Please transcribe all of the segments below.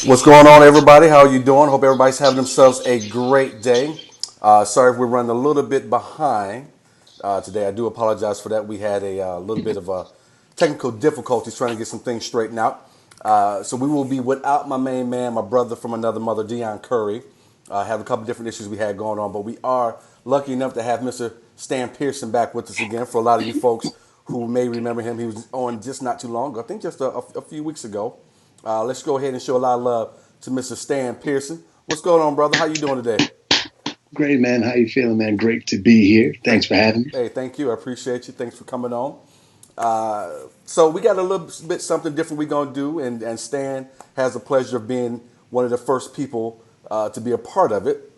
What's going on, everybody? How are you doing? Hope everybody's having themselves a great day. Sorry if we're running a little bit behind today. I do apologize for that. We had a little bit of technical difficulties trying to get some things straightened out. So we will be without my main man, my brother from another mother, Dion Curry. Have a couple different issues we had going on, but we are lucky enough to have Mr. Stan Pearson back with us again. For a lot of you folks who may remember him, he was on just not too long ago. I think just a few weeks ago. Let's go ahead and show a lot of love to Mr. Stan Pearson. What's going on, brother? How you doing today? Great, man. How you feeling, man? Great to be here. Thanks for having me. Hey, thank you. I appreciate you. Thanks for coming on. So we got a little bit something different we're going to do, and Stan has the pleasure of being one of the first people to be a part of it.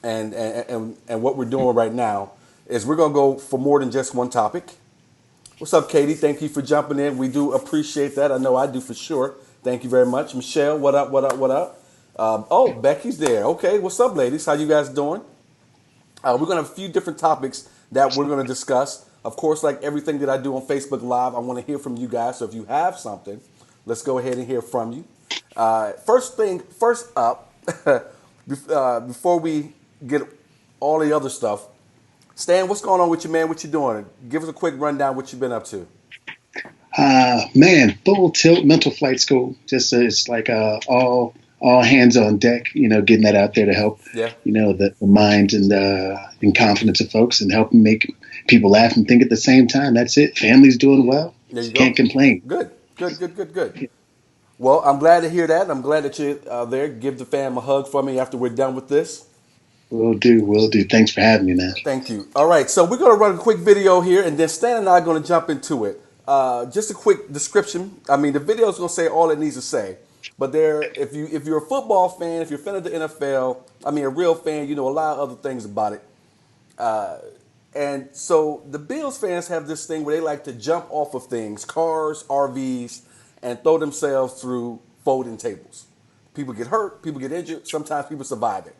And what we're doing right now is we're going to go for more than just one topic. What's up, Katie? Thank you for jumping in. We do appreciate that. I know I do for sure. Thank you very much. Michelle, what up, what up, what up? Oh, Becky's there. Okay, what's up, ladies? How you guys doing? We're going to have a few different topics that we're going to discuss. Of course, like everything that I do on Facebook Live, I want to hear from you guys. So if you have something, let's go ahead and hear from you. First up, before we get all the other stuff, Stan, what's going on with you, man? What you doing? Give us a quick rundown what you've been up to. Man, full tilt mental flight school. Just it's like all hands on deck. Getting that out there to help. Yeah. The minds and confidence of folks, and helping make people laugh and think at the same time. That's it. Family's doing well. There you go. Can't complain. Good. Well, I'm glad to hear that. I'm glad that you're there. Give the fam a hug for me after we're done with this. Will do. Thanks for having me, man. Thank you. All right, so we're going to run a quick video here, and then Stan and I are going to jump into it. Just a quick description. I mean, the video is going to say all it needs to say. But if you're a football fan, if you're a fan of the NFL, I mean, a real fan, you know a lot of other things about it. And so the Bills fans have this thing where they like to jump off of things, cars, RVs, and throw themselves through folding tables. People get hurt, people get injured, sometimes people survive it.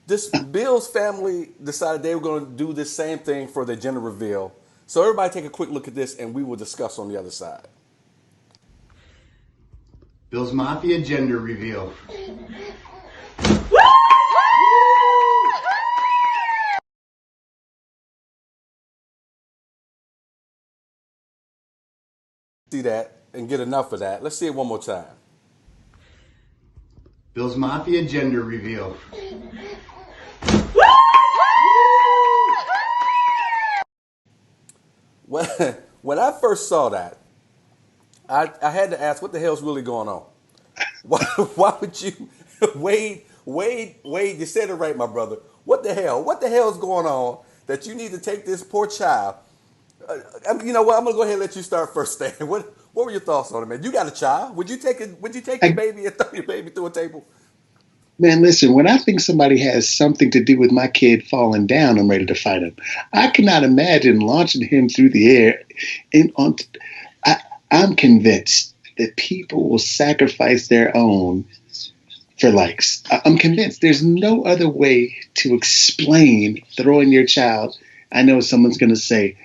This Bills family decided they were going to do this same thing for their gender reveal. So everybody take a quick look at this, and we will discuss on the other side. Bills Mafia Gender Reveal. See that and get enough of that. Let's see it one more time. Bills Mafia Gender Reveal. When I first saw that, I had to ask, what the hell's really going on? Why would you, Wade, you said it right, my brother. What the hell? What the hell is going on that you need to take this poor child? You know what? I'm gonna go ahead and let you start first, Stan. What were your thoughts on it, man? You got a child. Would you take your baby and throw your baby through a table? Man, listen, when I think somebody has something to do with my kid falling down, I'm ready to fight him. I cannot imagine launching him through the air. I'm convinced that people will sacrifice their own for likes. I'm convinced there's no other way to explain throwing your child. I know someone's going to say,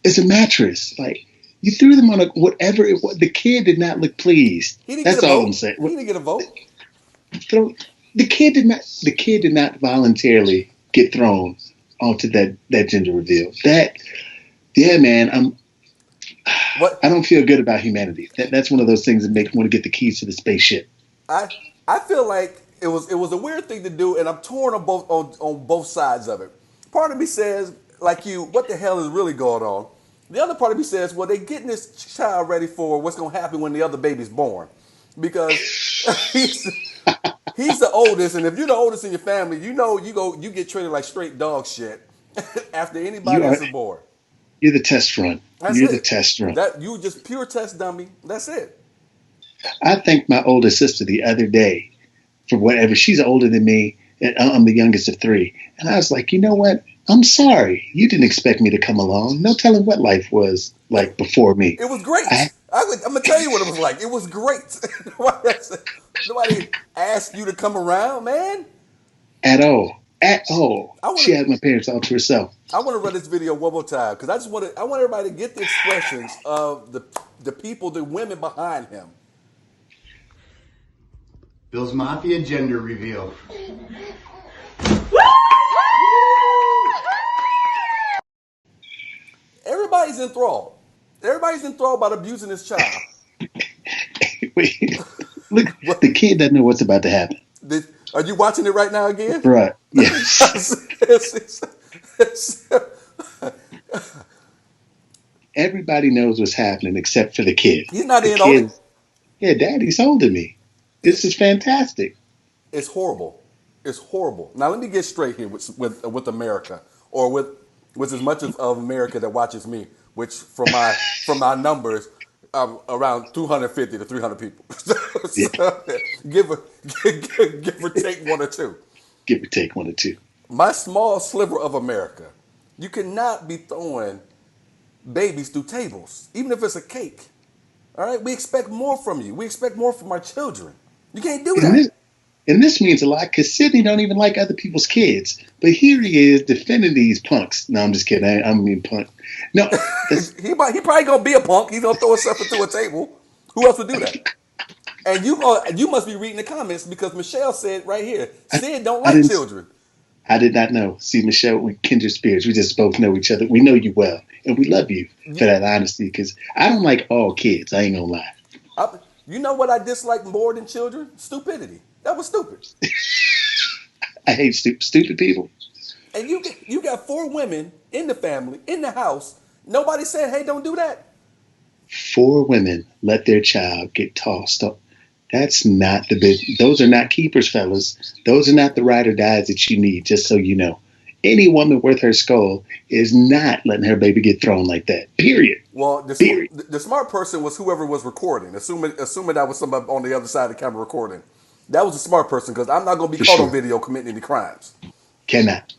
it's a mattress. Like, you threw them on whatever it was. The kid did not look pleased. That's all I'm saying. He didn't get a vote. The kid did not voluntarily get thrown onto that gender reveal. Yeah, man, I don't feel good about humanity. That's one of those things that make me want to get the keys to the spaceship. I feel like it was a weird thing to do, and I'm torn on both sides of it. Part of me says, like you, what the hell is really going on? The other part of me says, well, they're getting this child ready for what's going to happen when the other baby's born, because he's the oldest, and if you're the oldest in your family, you get treated like straight dog shit after anybody else is born. You're the test run. You're the test run. You just pure test dummy. That's it. I thanked my older sister the other day for whatever. She's older than me, and I'm the youngest of three. And I was like, you know what? I'm sorry. You didn't expect me to come along. No telling what life was like before me. It was great. I'm going to tell you what it was like. It was great. Nobody asked you to come around, man. At all. She had my parents all to herself. I want to run this video one more time because I want everybody to get the expressions of the people, the women behind him. Bills Mafia Gender Reveal. Everybody's enthralled. Everybody's enthralled about abusing this child. Wait, look, What? the kid doesn't know what's about to happen. Are you watching it right now again? Right. Yes. Everybody knows what's happening except for the kid. He's not The in on kid, it. yeah, Daddy's holding me. This is fantastic. It's horrible. It's horrible. Now let me get straight here with America, or with as much of America that watches me, which from my numbers, around 250 to 300 people. Yeah. So, give or take one or two. Give or take one or two. My small sliver of America, you cannot be throwing babies through tables, even if it's a cake. All right, we expect more from you. We expect more from our children. You can't do And that. this means a lot because Sidney don't even like other people's kids. But here he is defending these punks. No, I'm just kidding. I don't mean punk. No, he probably gonna be a punk. He's gonna throw himself into a table. Who else would do that? And you must be reading the comments because Michelle said right here, Sid don't I like didn't. children. I did not know. See, Michelle, we kindred spirits. We just both know each other. We know you well, and we love you for that honesty. Because I don't like all kids. I ain't gonna lie. You know what I dislike more than children? Stupidity. That was stupid. I hate stupid people. And you got 4 women in the family, in the house. Nobody said, hey, don't do that. 4 women let their child get tossed up. That's not the big. Those are not keepers, fellas. Those are not the ride or dies that you need. Just so you know, any woman worth her skull is not letting her baby get thrown like that. Period. Well, Period. the smart person was whoever was recording, assuming that was somebody on the other side of the camera recording. That was a smart person because I'm not going to be For caught sure. on video committing any crimes. Cannot.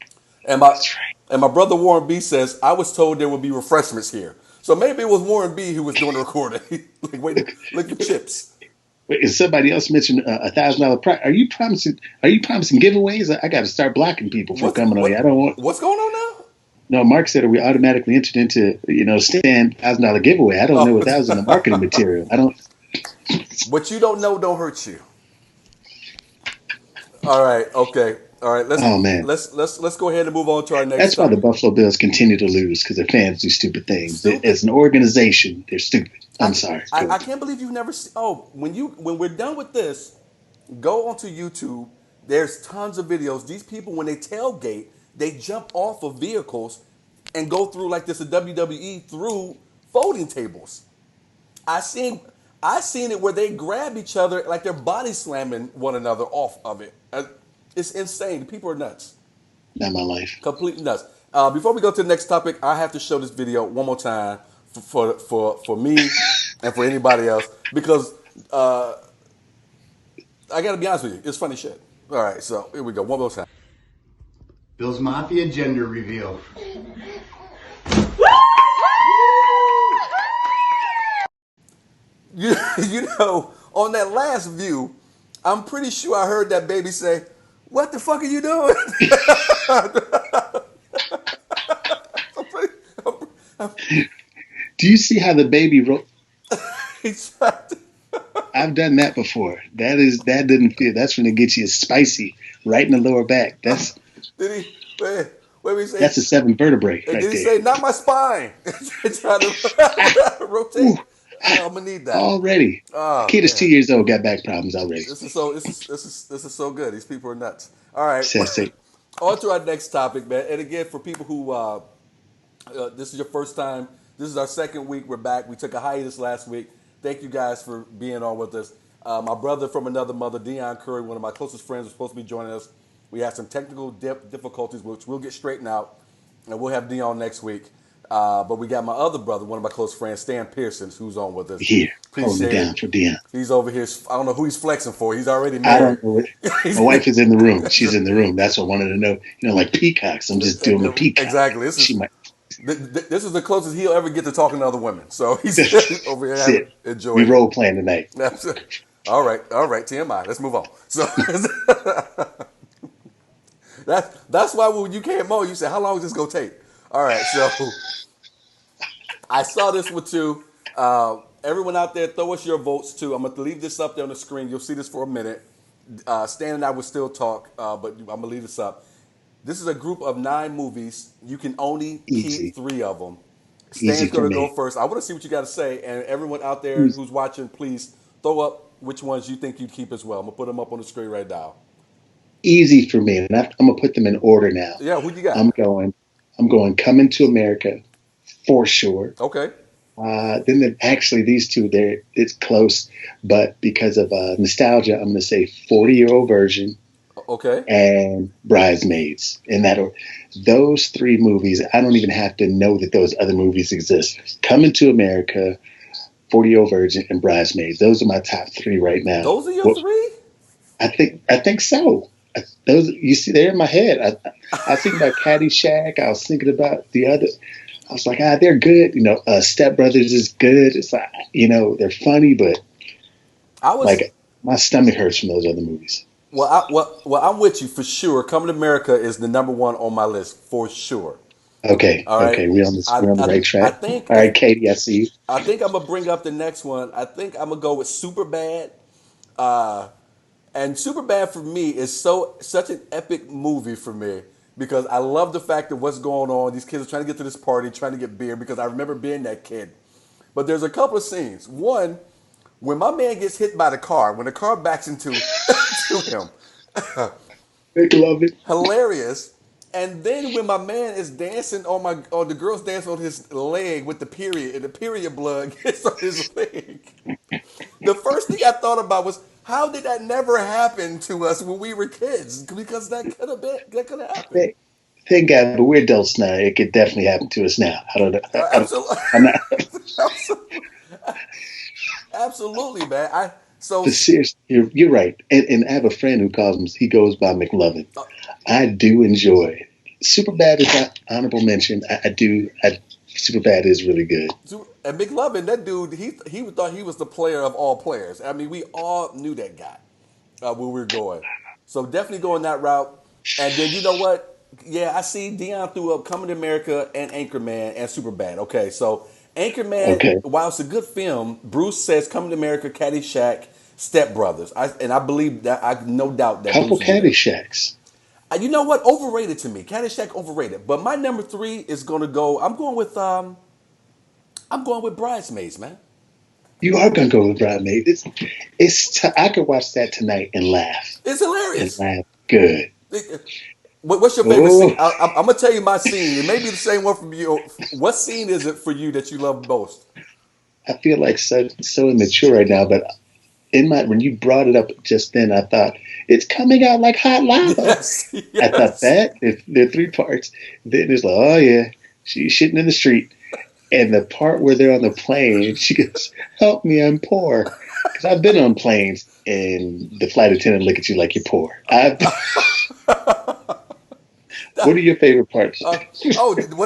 And my That's right. and my brother Warren B says I was told there would be refreshments here, so maybe it was Warren B who was doing the recording. Like, wait, look at chips. Wait, is somebody else mentioned $1,000 prize? Are you promising? Are you promising giveaways? I got to start blocking people from coming on here. I don't want. What's going on now? No, Mark said we automatically entered into stand $1,000 giveaway. I don't know what that was in the marketing material. I don't. What you don't know don't hurt you. All right, okay, all right. Oh man, Let's go ahead and move on to our next. that's why the topic. Buffalo Bills continue to lose because their fans do stupid things. Stupid. As an organization, they're stupid. I'm sorry. I can't believe you've never seen. Oh, when we're done with this, go onto YouTube. There's tons of videos. These people, when they tailgate, they jump off of vehicles and go through like this at WWE through folding tables. I seen it where they grab each other like they're body slamming one another off of it. It's insane. People are nuts. Not my life. Completely nuts. Before we go to the next topic, I have to show this video one more time for me and for anybody else because I got to be honest with you, it's funny shit. All right, so here we go. One more time. Bills Mafia Gender Reveal. You know, on that last view, I'm pretty sure I heard that baby say, "What the fuck are you doing?" Do you see how the baby wrote? He's trying to- I've done that before. That didn't feel. That's when it gets you spicy right in the lower back. That's Did he? Wait, what did he say? that's a 7 vertebrae And right did he there. say, "Not my spine"? Trying to rotate. I'm gonna need that. Already, Oh, kid is man. 2 years old, got back problems already. This is so good. These people are nuts. All right. Sassy. On to our next topic, man. And again, for people who this is your first time, this is our second week. We're back. We took a hiatus last week. Thank you guys for being on with us. My brother from another mother, Dion Curry, one of my closest friends, was supposed to be joining us. We had some technical difficulties, which we'll get straightened out, and we'll have Dion next week. But we got my other brother, one of my close friends, Stan Pearson, who's on with us. Here, holding it Appreciate down it. for Dion. He's over here. I don't know who he's flexing for. He's already I married. don't know. My wife is in the room. She's in the room. That's what I wanted to know. Like peacocks. I'm just doing a peacock. Exactly. She might This is the closest he'll ever get to talking to other women. So he's over here sit. enjoying We it. role playing tonight. All right. TMI. Let's move on. So that's why when you came on, you said, "How long is this gonna take?" All right. So I saw this one too. Everyone out there, throw us your votes too. I'm gonna leave this up there on the screen. You'll see this for a minute. Stan and I would still talk, but I'm gonna leave this up. This is a group of 9 movies. You can only keep Easy. 3 of them. Easy Stan's for gonna go me. first. I want to see what you got to say, and everyone out there Easy. who's watching, please throw up which ones you think you'd keep as well. I'm gonna put them up on the screen right now. Easy for me. And I'm gonna put them in order now. Yeah, who you got? I'm going. I'm going. Coming to America for sure. Okay. Actually these two there it's close, but because of nostalgia, I'm going to say 40-year-old virgin Okay. and Bridesmaids. In that order, those 3 movies, I don't even have to know that those other movies exist. Coming to America, 40-year-old virgin, and Bridesmaids. Those are my top 3 right now. Those are your Well, 3? I think so. Those you see, they're in my head. I was thinking about Caddyshack. I was thinking about the other. I was like, they're good. Step Brothers is good. It's like, they're funny, but I was like my stomach hurts from those other movies. well. I'm with you for sure. Coming to America is the number 1 on my list for sure. Okay, All right. okay, we're on the right I track. think All right, Katie, I see you. I think I'm gonna bring up the next one. I think I'm gonna go with Superbad. And Superbad for me is such an epic movie for me because I love the fact of what's going on. These kids are trying to get to this party, trying to get beer because I remember being that kid. But there's a couple of scenes. One, when my man gets hit by the car, when the car backs into to him, I love it. hilarious. And then when my man is dancing on the girl's dancing on his leg with the period, and the period blood gets on his leg. The first thing I thought about was how did that never happen to us when we were kids? Because that could have happened. Thank, thank God, but we're adults now. It could definitely happen to us now. I don't know. Absolutely, I'm not. absolutely, man. So But seriously, you're right. And I have a friend who calls him. He goes by McLovin. I do enjoy. Superbad is an honorable mention. I do. Superbad is really good. and McLovin, that dude, he thought he was the player of all players. I mean, we all knew that guy where we were going. So definitely going that route. And then you know what? Yeah, I see Dion threw up Coming to America and Anchorman and Superbad. Okay, so Anchorman, Okay. while it's a good film, Bruce says Coming to America, Caddyshack, Step Brothers. I believe that I no doubt that Couple Bruce is in there. Caddyshacks. You know what? Overrated to me. Caddyshack overrated. But my number 3 is gonna go. I'm going with Bridesmaids, man. You are gonna go with Bridesmaid. I could watch that tonight and laugh It's and hilarious. laugh good. What's your favorite scene? Oh, I'm gonna tell you my scene. It may be the same one from you. What scene is it for you that you love most? I feel like so immature right now, but when you brought it up just then, I thought it's coming out like hot lava. Yes, I thought yes. that there are 3 parts. Then it's like, oh yeah, she's shitting in the street, and the part where they're on the plane, she goes, "Help me, I'm poor." Because I've been on planes, and the flight attendant look at you like you're poor. What are your favorite parts? Well,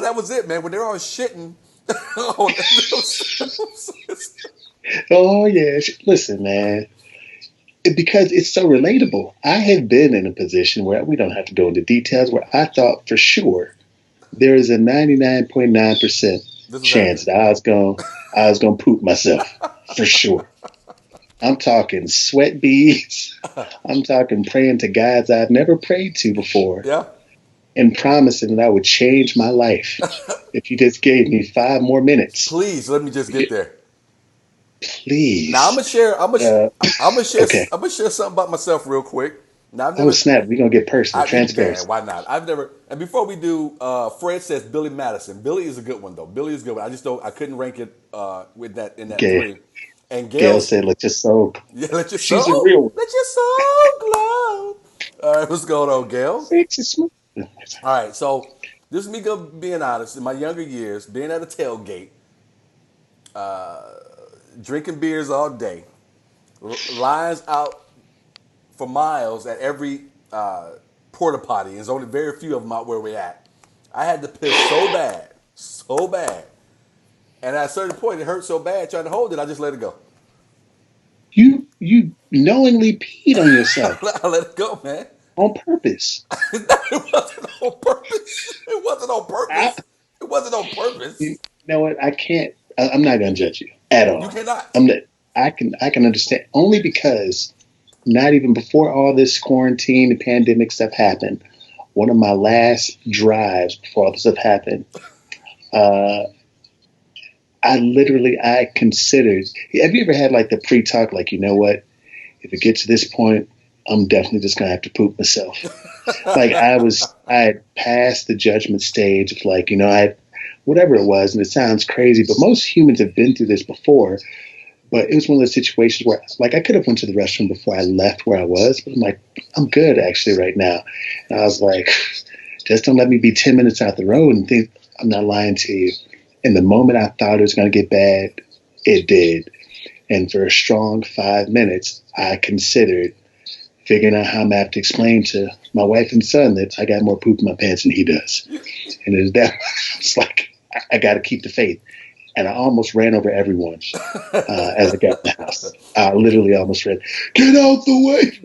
that was it, man. When they're all shitting. oh, Oh yeah, listen, man. Because it's so relatable. I have been in a position where we don't have to go into details where I thought for sure there is a 99.9% this was chance happening. that I was gonna poop myself for sure. I'm talking sweat beads. I'm talking praying to guys I've never prayed to before Yeah. and promising that I would change my life if you just gave me 5 more minutes. Please let me just get there. Now I'm Please. gonna share. Okay. I'm gonna share something about myself real quick. Now I've Oh never. snap, we're gonna get personal. Man, Transparency. why not? I've never. And before we do, Fred says Billy Madison. Billy is a good one though. Billy is a good one. I just don't. I couldn't rank it with that in that Okay. 3. And Gail Gail's said, "Let your soul." yeah. She's a real one. Let your soul glow. All right, what's going on, Gail? Sexy smooth. All right, so this is me being honest. In my younger years, being at a tailgate, drinking beers all day, lines out for miles at every porta potty. There's only very few of them out where we're at. I had to piss so bad, and at a certain point, it hurt so bad trying to hold it. I just let it go. You knowingly peed on yourself I let it go, man. on purpose. It wasn't on purpose. It wasn't on I, purpose. It wasn't on purpose. you know what? I can't. I'm not gonna judge you at You all. cannot. I'm not. I can understand only because not even before all this quarantine and pandemic stuff happened, one of my last drives before all this stuff happened, I considered, have you ever had like the pre-talk, like, you know what, if it gets to this point, I'm definitely just going to have to poop myself. Like I had passed the judgment stage of like, whatever it was. And it sounds crazy, but most humans have been through this before. But it was one of those situations where like I could have went to the restroom before I left where I was, but I'm like, I'm good actually right now. And I was like, just don't let me be 10 minutes out the road and think I'm not lying to you. And the moment I thought it was going to get bad, it did. And for a strong 5 minutes, I considered figuring out how I'm going to have to explain to my wife and son that I got more poop in my pants than he does. And it was that, it's like, I got to keep the faith. And I almost ran over everyone as I got in the house. I literally almost ran, get out the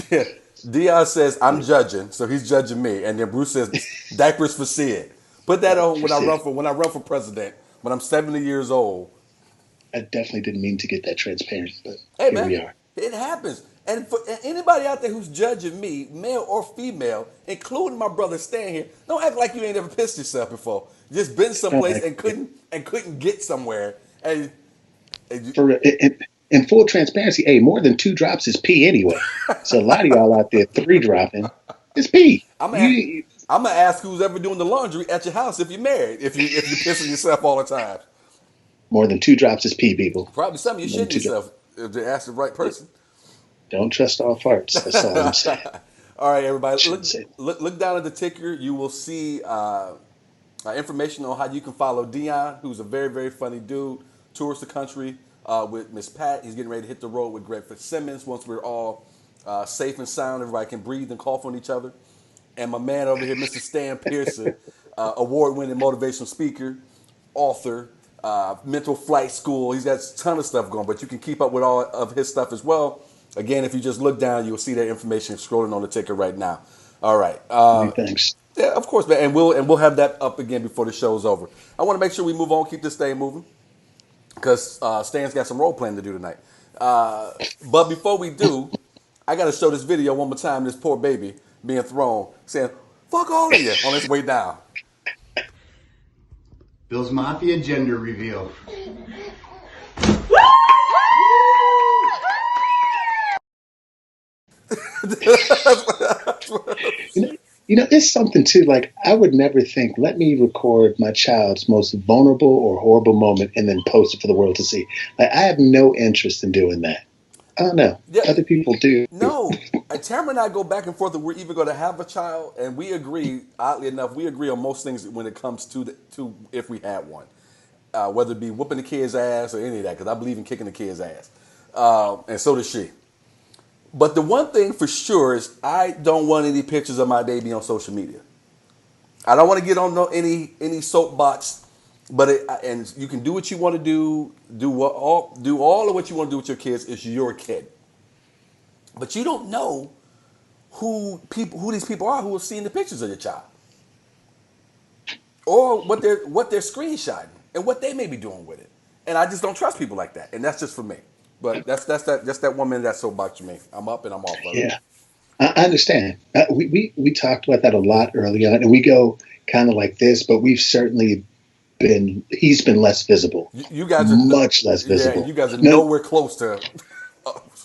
way. Dion says, I'm judging, so he's judging me. And then Bruce says, diapers for Sid. Put that on when I run for president, when I'm 70 years old. I definitely didn't mean to get that transparent, but Hey, here man, we are. it happens. And for anybody out there who's judging me, male or female, including my brother Stan here, don't act like you ain't ever pissed yourself before. Just been someplace and couldn't get somewhere. And in full transparency, hey, more than 2 drops is pee anyway. So a lot of y'all out there 3 dropping is pee. I'm gonna ask who's ever doing the laundry at your house if you're married. If you're pissing yourself all the time. More than 2 drops is pee, people. Probably some of you shitting yourself if they ask the right person. Don't trust all farts. That's all I'm saying. All right, everybody. Look down at the ticker. You will see information on how you can follow Dion, who's a very, very funny dude. Tours the country with Miss Pat. He's getting ready to hit the road with Greg Fitzsimmons once we're all safe and sound. Everybody can breathe and cough on each other. And my man over here, Mr. Stan Pearson, award-winning motivational speaker, author, mental flight school. He's got a ton of stuff going, but you can keep up with all of his stuff as well. Again, if you just look down, you'll see that information scrolling on the ticker right now. All right. Thanks. Yeah, of course, man. And we'll have that up again before the show's over. I want to make sure we move on, keep this thing moving, because Stan's got some role playing to do tonight. But before we do, I got to show this video one more time. This poor baby being thrown, saying, "Fuck all of you" on its way down. Bills Mafia Gender Reveal. It's something too. Like I would never think, let me record my child's most vulnerable or horrible moment and then post it for the world to see. Like I have no interest in doing that. I don't know. Yeah. Other people do. No, Tamara and I go back and forth. We're either going to have a child, and we agree. Oddly enough, we agree on most things when it comes to if we had one, whether it be whooping the kid's ass or any of that. Because I believe in kicking the kid's ass, and so does she. But the one thing for sure is I don't want any pictures of my baby on social media. I don't want to get on any soapbox, but and you can do what you want to do all of what you want to do with your kids. It's your kid, but you don't know who these people are who are seeing the pictures of your child, or what they're screenshotting and what they may be doing with it. And I just don't trust people like that, and that's just for me. But that's that 1 minute that soapbox to me. I'm up and I'm off. Brother. Yeah, I understand. We talked about that a lot early on, and we go kind of like this, but we've certainly he's been less visible. You guys are much less visible. Yeah, you guys are nowhere close to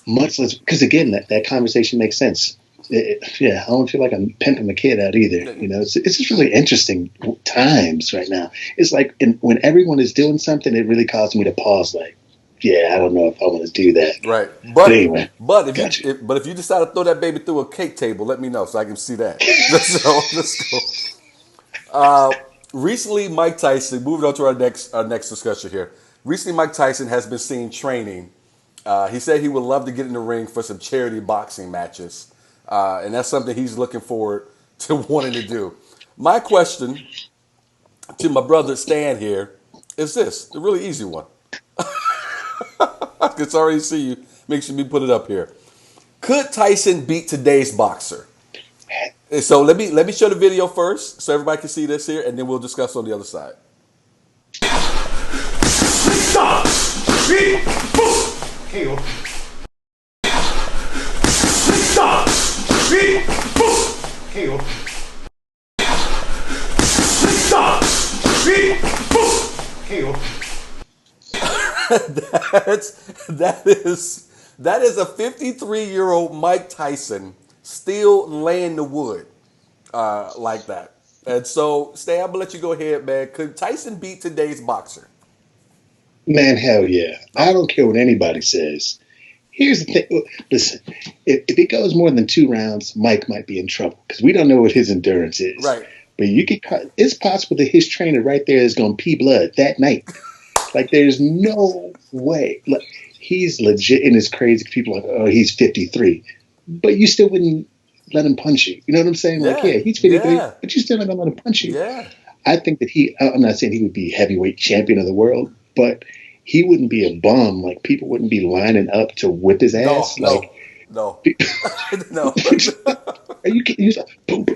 much less, because again, that conversation makes sense. I don't feel like I'm pimping my kid out either. It's just really interesting times right now. It's like when everyone is doing something, it really causes me to pause. Like, yeah, I don't know if I want to do that. Right, but anyway. But if you decide to throw that baby through a cake table, let me know so I can see that. Let's go. Recently, Mike Tyson. Moving on to our next discussion here. Recently, Mike Tyson has been seen training. He said he would love to get in the ring for some charity boxing matches, and that's something he's looking forward to wanting to do. My question to my brother Stan here is this: a really easy one. I can already see you. Make sure we put it up here. Could Tyson beat today's boxer? So let me show the video first, so everybody can see this here, and then we'll discuss on the other side. That is a 53-year-old Mike Tyson still laying the wood like that. And so, Stan, I'm gonna let you go ahead, man. Could Tyson beat today's boxer? Man, hell yeah. I don't care what anybody says. Here's the thing. Listen, if it goes more than 2 rounds, Mike might be in trouble because we don't know what his endurance is. Right. But it's possible that his trainer right there is going to pee blood that night. Like, there's no way. Like, he's legit, and it's crazy. People are like, oh, he's 53. But you still wouldn't let him punch you. You know what I'm saying? Like, yeah, he's 53, but you still not going to let him punch you. Yeah. I think that I'm not saying he would be heavyweight champion of the world, but he wouldn't be a bum. Like, people wouldn't be lining up to whip his ass. No. No. Are you kidding? He's like, boom,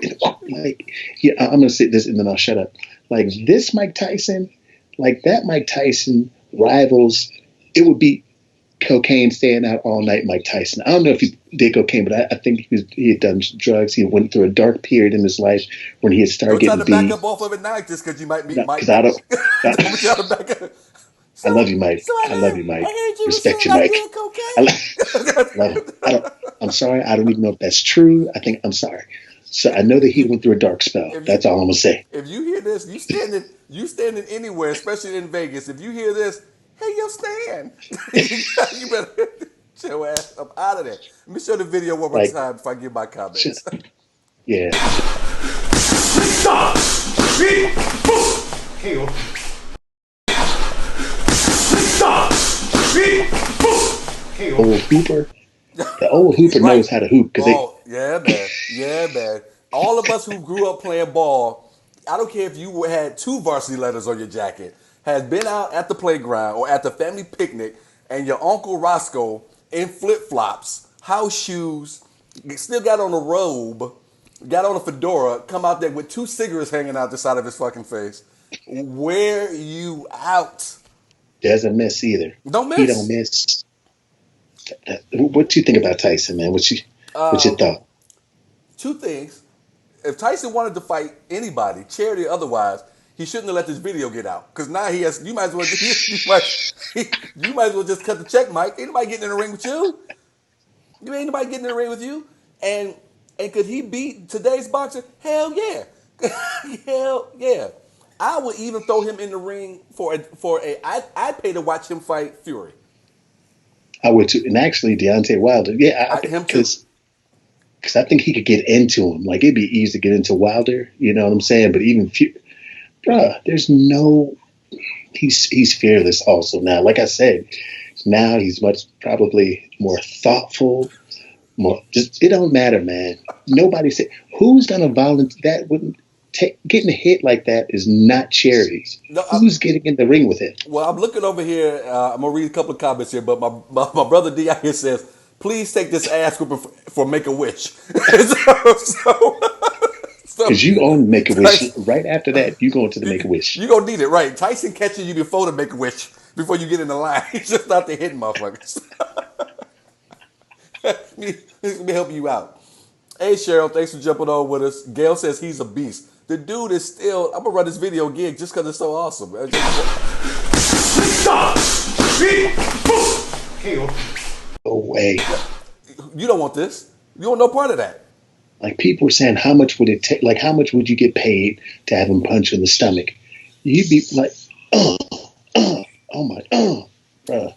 like, yeah, I'm gonna say this and then I'll shut up. Like, this Mike Tyson, like that Mike Tyson rivals. It would be cocaine, staying out all night. Mike Tyson. I don't know if he did cocaine, but I think he had done drugs. He went through a dark period in his life when he had started getting beat. Don't try to back up off of it now, just because you might meet Mike. Because I don't. I love you, Mike. I love you, Mike. Respect you, Mike. Love him. I'm sorry. I don't even know if that's true. I'm sorry. So I know that he went through a dark spell. That's all I'm gonna say. If you hear this, you standing anywhere, especially in Vegas. If you hear this, hey, yo, Stan, you better get your ass up out of there. Let me show the video one more time before I give my comments. Yeah. Stop! KO. Old Hooper. The old Hooper knows how to hoop. Yeah, man. All of us who grew up playing ball, I don't care if you had 2 varsity letters on your jacket, has been out at the playground or at the family picnic, and your Uncle Roscoe in flip-flops, house shoes, still got on a robe, got on a fedora, come out there with 2 cigarettes hanging out the side of his fucking face. Wear you out. Doesn't miss either. Don't miss. He don't miss. What do you think about Tyson, man? What's your thought? 2 things. If Tyson wanted to fight anybody, charity or otherwise, he shouldn't have let this video get out. Because now he has. You might as well. You might as well just cut the check, Mike. Ain't nobody getting in the ring with you. Ain't nobody getting in the ring with you. And could he beat today's boxer? Hell yeah. Hell yeah. I would even throw him in the ring I'd pay to watch him fight Fury. I would too. And actually, Deontay Wilder, him too. Because I think he could get into him. Like, it'd be easy to get into Wilder, you know what I'm saying? But even there's no. He's fearless also now. Like I said, now he's much probably more thoughtful. It don't matter, man. Nobody said who's gonna volunteer. That wouldn't. Getting a hit like that is not charity. No, who's getting in the ring with it? Well, I'm looking over here. I'm going to read a couple of comments here, but my brother D out here says, please take this ass whooping for Make-A-Wish. Because you own Make-A-Wish. Right after that, you go into the Make-A-Wish. You're going to need it, right? Tyson catching you before the Make-A-Wish, before you get in the line. He's just out there hitting motherfuckers. Let me help you out. Hey, Cheryl, thanks for jumping on with us. Gail says he's a beast. The dude is still. I'm gonna run this video again just because it's so awesome. No way. You don't want this. You want no part of that. Like, people were saying, how much would it take? Like, how much would you get paid to have him punch you in the stomach? You'd be like, oh my, bruh.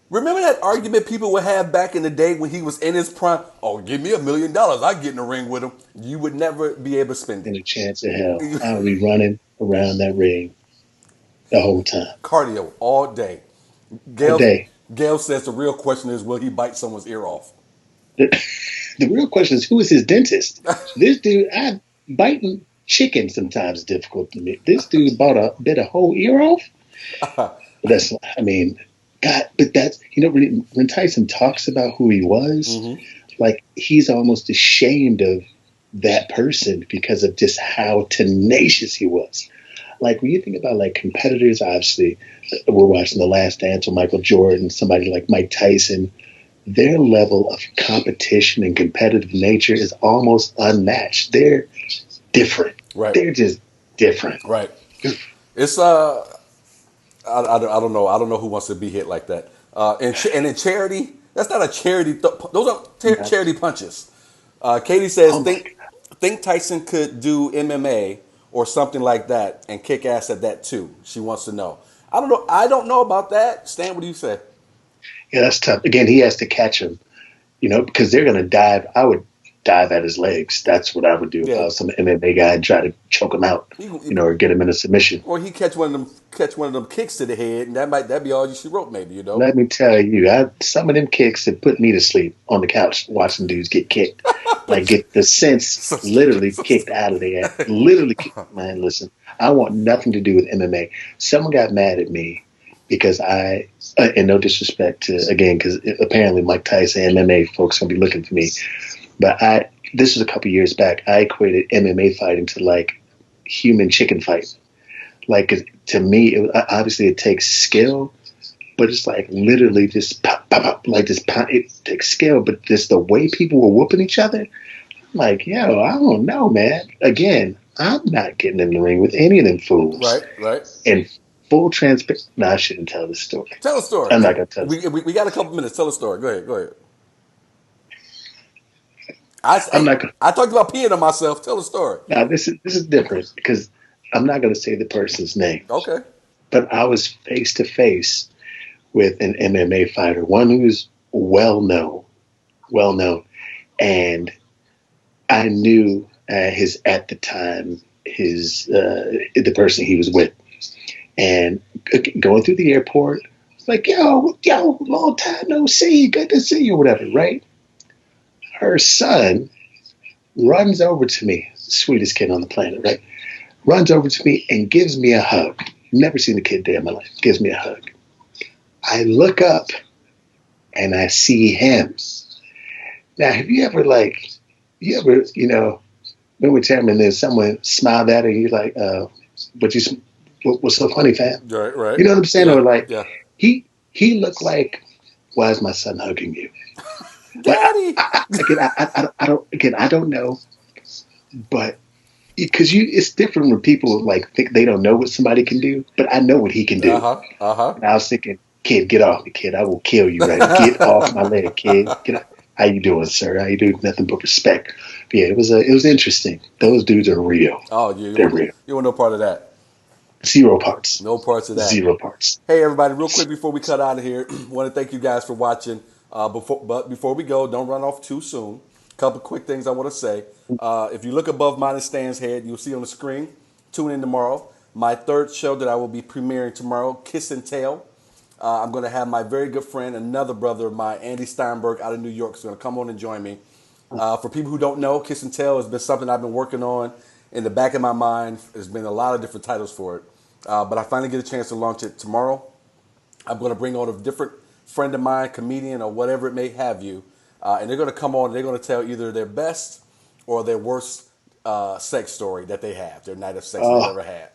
Remember that argument people would have back in the day when he was in his prime? Oh, give me $1 million. I'd get in the ring with him. You would never be able to spend it. In a chance of hell. I would be running around that ring the whole time. Cardio all day. Gail says the real question is, will he bite someone's ear off? The real question is, who is his dentist? This dude, biting chicken sometimes is difficult to me. This dude bit a whole ear off? God, but that's, when Tyson talks about who he was, like, he's almost ashamed of that person because of just how tenacious he was. Like, when you think about, like, competitors, obviously, we're watching The Last Dance with Michael Jordan, somebody like Mike Tyson, their level of competition and competitive nature is almost unmatched. They're different. Right. They're just different. Right. It's, I don't know. I don't know who wants to be hit like that. And in charity, that's not a charity. Those are charity punches. Katie says, Oh my think Tyson could do MMA or something like that and kick ass at that too. She wants to know. I don't know. I don't know about that. Stan, what do you say? Yeah, that's tough. Again, he has to catch him, because they're going to dive. I would dive at his legs. That's what I would do if I was some MMA guy and try to choke him out, or get him in a submission. Or he catch one of them kicks to the head, and that'd be all you should rope, maybe. Let me tell you, some of them kicks have put me to sleep on the couch watching dudes get kicked. Like, get the sense literally kicked out of there. Literally, man, listen, I want nothing to do with MMA. Someone got mad at me because and no disrespect to, again, because apparently Mike Tyson, MMA folks going to be looking for me. But this was a couple years back. I equated MMA fighting to like human chicken fight. Like, to me, obviously it takes skill, but it's like literally just pop, pop, pop, like this. It takes skill, but just the way people were whooping each other, I'm like, yo, I don't know, man. Again, I'm not getting in the ring with any of them fools. Right. And full transparency. No, I shouldn't tell this story. Tell a story. I'm not gonna tell. We got a couple minutes. Tell a story. Go ahead. I talked about peeing on myself. Tell a story. Now this is different because I'm not going to say the person's name. Okay. But I was face to face with an MMA fighter, one who's well known, and I knew at the time the person he was with, and going through the airport, like yo, long time no see, good to see you, whatever, right? Her son runs over to me, sweetest kid on the planet, right? Runs over to me and gives me a hug. Never seen a kid day in my life. Gives me a hug. I look up and I see him. Now, have you ever, when chairman, then someone smiled at her and you're like, what's so funny, fam? Right. You know what I'm saying? Yeah. Or like, yeah. he looked like, why is my son hugging you? Daddy. I don't know, but because it's different when people like think they don't know what somebody can do, but I know what he can do. And I was thinking, kid, get off me, kid. I will kill you, right? Get off my leg, kid. Get off. How you doing, sir? How you doing? Nothing but respect. But yeah, it was interesting. Those dudes are real. Oh, they're real. You want no part of that. Zero parts. No parts of that. Zero parts. Hey, everybody, real quick before we cut out of here, want to thank you guys for watching. Before we go, don't run off too soon. Couple quick things I want to say. If you look above mine and Stan's head, you'll see on the screen. Tune in tomorrow. My third show that I will be premiering tomorrow, Kiss and Tell. I'm going to have my very good friend, another brother of mine, Andy Steinberg, out of New York, is going to come on and join me. For people who don't know, Kiss and Tell has been something I've been working on in the back of my mind. There's been a lot of different titles for it. But I finally get a chance to launch it tomorrow. I'm going to bring on a different friend of mine, comedian or whatever it may have you. And they're going to come on and they're going to tell either their best or their worst sex story that they have, their night of sex they've ever had.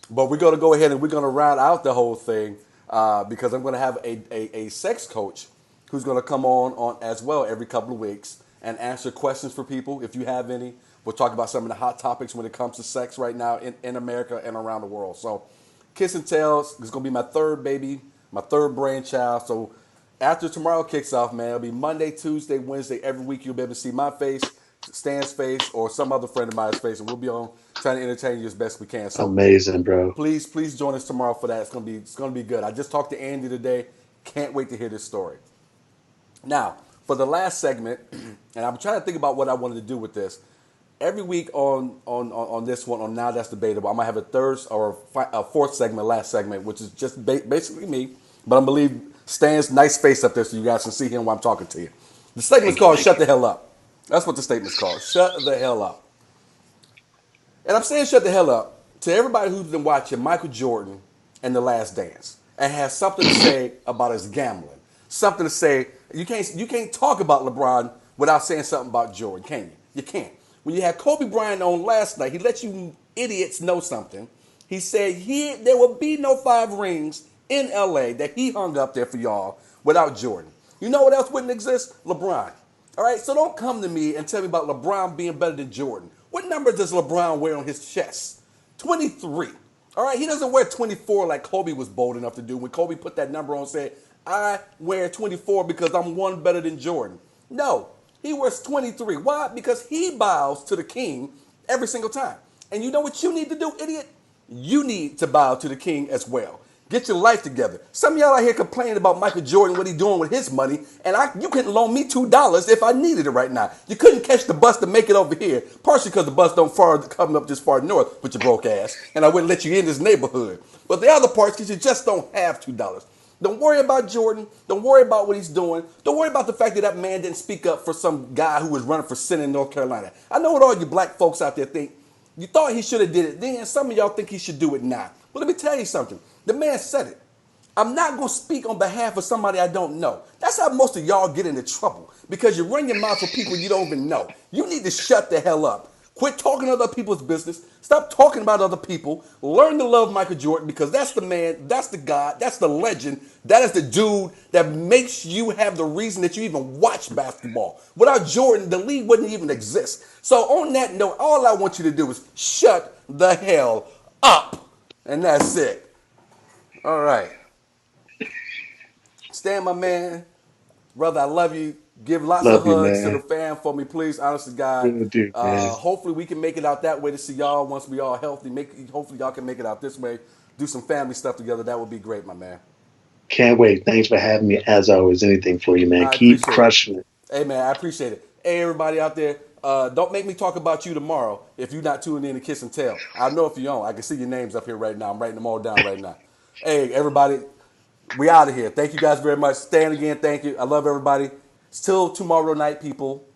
But we're going to go ahead and we're going to round out the whole thing because I'm going to have a sex coach who's going to come on as well every couple of weeks and answer questions for people if you have any. We'll talk about some of the hot topics when it comes to sex right now in America and around the world. So Kiss and Tell is going to be my third baby, my third brainchild. So after tomorrow kicks off, man, it'll be Monday, Tuesday, Wednesday. Every week you'll be able to see my face, Stan's face, or some other friend of mine's face, and we'll be on trying to entertain you as best we can. So amazing, bro. Please join us tomorrow for that. It's gonna be good. I just talked to Andy today. Can't wait to hear this story. Now, for the last segment, and I'm trying to think about what I wanted to do with this. Every week on this one, on Now That's Debatable, I'm going to have a third or a fourth segment, last segment, which is just basically me. But I'm going to leave Stan's nice face up there so you guys can see him while I'm talking to you. The segment's called Shut the Hell Up. That's what the statement's called. Shut the hell up. And I'm saying shut the hell up to everybody who's been watching Michael Jordan and The Last Dance and has something to say about his gambling. Something to say. You can't talk about LeBron without saying something about Jordan, can you? You can't. When you had Kobe Bryant on last night, he let you idiots know something. He said there will be no 5 rings in L.A. that he hung up there for y'all without Jordan. You know what else wouldn't exist? LeBron. All right, so don't come to me and tell me about LeBron being better than Jordan. What number does LeBron wear on his chest? 23. All right, he doesn't wear 24 like Kobe was bold enough to do. When Kobe put that number on, said, "I wear 24 because I'm one better than Jordan." No, he wears 23. Why? Because he bows to the king every single time. And you know what you need to do, idiot? You need to bow to the king as well. Get your life together. Some of y'all out here complaining about Michael Jordan, what he doing with his money, and you couldn't loan me $2 if I needed it right now. You couldn't catch the bus to make it over here, partially because the bus don't come up this far north with your broke ass, and I wouldn't let you in this neighborhood. But the other parts, because you just don't have $2. Don't worry about Jordan. Don't worry about what he's doing. Don't worry about the fact that that man didn't speak up for some guy who was running for Senate in North Carolina. I know what all you black folks out there think. You thought he should have did it then. Some of y'all think he should do it now. Well, let me tell you something. The man said it. I'm not going to speak on behalf of somebody I don't know. That's how most of y'all get into trouble, because you run your mouth for people you don't even know. You need to shut the hell up. Quit talking other people's business. Stop talking about other people. Learn to love Michael Jordan, because that's the man, that's the God, that's the legend, that is the dude that makes you have the reason that you even watch basketball. Without Jordan, the league wouldn't even exist. So on that note, all I want you to do is shut the hell up. And that's it. All right. Stan, my man, brother, I love you. Give lots of Love you, hugs to the man. fam for me, please. Honest to God. Will do, man. Hopefully we can make it out that way to see y'all once we all healthy. Hopefully y'all can make it out this way. Do some family stuff together. That would be great, my man. Can't wait. Thanks for having me. As always, anything for you, man. I Keep appreciate it. crushing it. Hey, man, I appreciate it. Hey, everybody out there, don't make me talk about you tomorrow if you're not tuning in to Kiss and Tell. I know if you don't. I can see your names up here right now. I'm writing them all down right now. Hey, everybody, we out of here. Thank you guys very much. Stan again, thank you. I love everybody. Till tomorrow night, people.